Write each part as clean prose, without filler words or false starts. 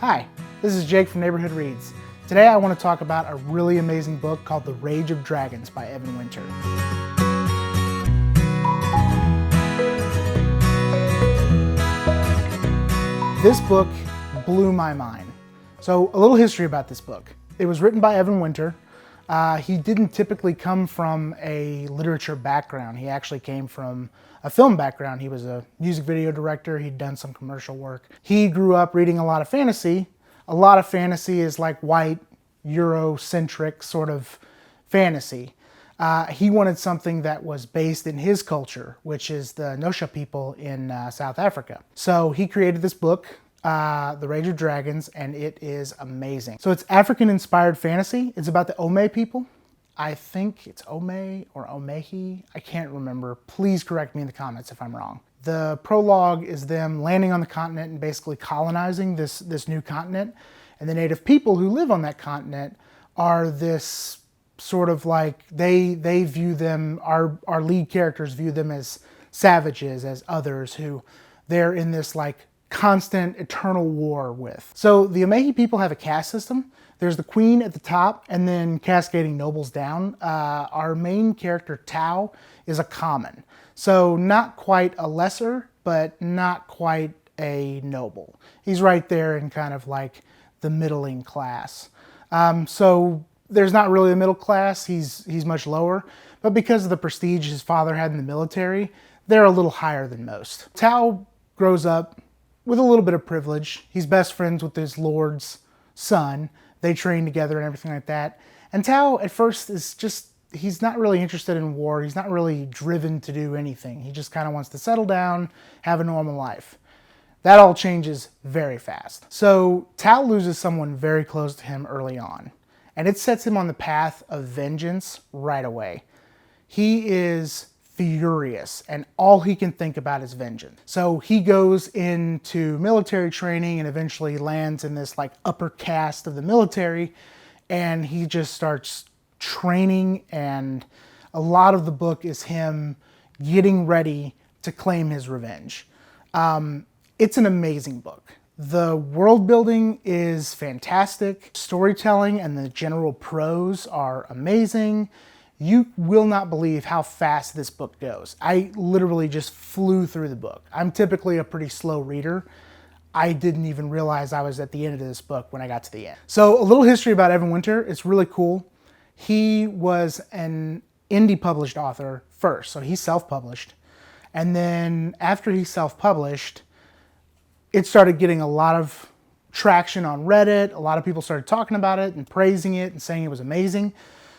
Hi, this is Jake from Neighborhood Reads. Today I want to talk about a really amazing book called The Rage of Dragons by Evan Winter. This book blew my mind. So a little history about this book. It was written by Evan Winter. He didn't typically come from a literature background. He actually came from a film background. He was a music video director. He'd done some commercial work. He grew up reading a lot of fantasy. A lot of fantasy is like white, Eurocentric sort of fantasy. He wanted something that was based in his culture, which is the Nosha people in South Africa. So he created this book, The Rage of Dragons, and it is amazing. So it's African-inspired fantasy. It's about the Ome people. I think it's Ome or Omehi. I can't remember. Please correct me in the comments if I'm wrong. The prologue is them landing on the continent and basically colonizing this new continent. And the native people who live on that continent are this sort of like, they view them, our lead characters view them as savages, as others who they're in this like constant eternal war with. So the Omehi people have a caste system. There's the queen at the top and then cascading nobles down. Our main character, Tao, is a common. So not quite a lesser, but not quite a noble. He's right there in kind of like the middling class. So there's not really a middle class. He's much lower. But because of the prestige his father had in the military, they're a little higher than most. Tao grows up with a little bit of privilege. He's best friends with his lord's son. They train together and everything like that. And Tao at first is just, he's not really interested in war. He's not really driven to do anything. He just kind of wants to settle down, have a normal life. That all changes very fast. So Tao loses someone very close to him early on, and it sets him on the path of vengeance right away. He is furious, and all he can think about is vengeance. So he goes into military training and eventually lands in this like upper caste of the military, and he just starts training, and a lot of the book is him getting ready to claim his revenge. It's an amazing book. The world building is fantastic. Storytelling and the general prose are amazing. You will not believe how fast this book goes. I literally just flew through the book. I'm typically a pretty slow reader. I didn't even realize I was at the end of this book when I got to the end. So a little history about Evan Winter. It's really cool. He was an indie published author first. So he's self-published. And then after he self-published, it started getting a lot of traction on Reddit. A lot of people started talking about it and praising it and saying it was amazing.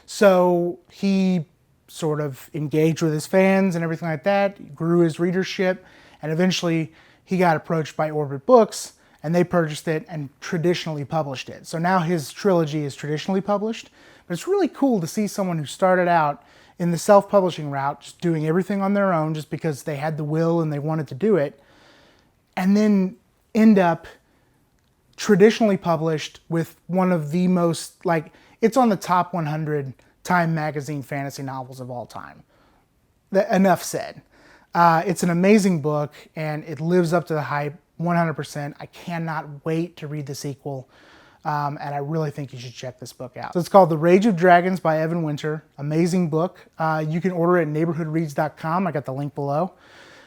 So he sort of engaged with his fans and everything like that, grew his readership, and eventually he got approached by Orbit Books and they purchased it and traditionally published it. So now his trilogy is traditionally published, but it's really cool to see someone who started out in the self-publishing route, just doing everything on their own just because they had the will and they wanted to do it, and then end up traditionally published with one of the most, like, it's on the top 100 Time Magazine fantasy novels of all time. Enough said. It's an amazing book, and it lives up to the hype 100%. I cannot wait to read the sequel, and I really think you should check this book out. So it's called The Rage of Dragons by Evan Winter. Amazing book. You can order it at neighborhoodreads.com. I got the link below.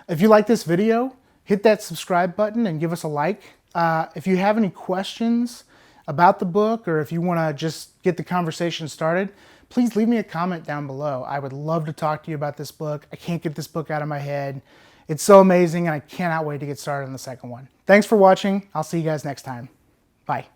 If you like this video, hit that subscribe button and give us a like. If you have any questions about the book, or if you want to just get the conversation started, please leave me a comment down below. I would love to talk to you about this book. I can't get this book out of my head. It's so amazing, and I cannot wait to get started on the second one. Thanks for watching. I'll see you guys next time. Bye.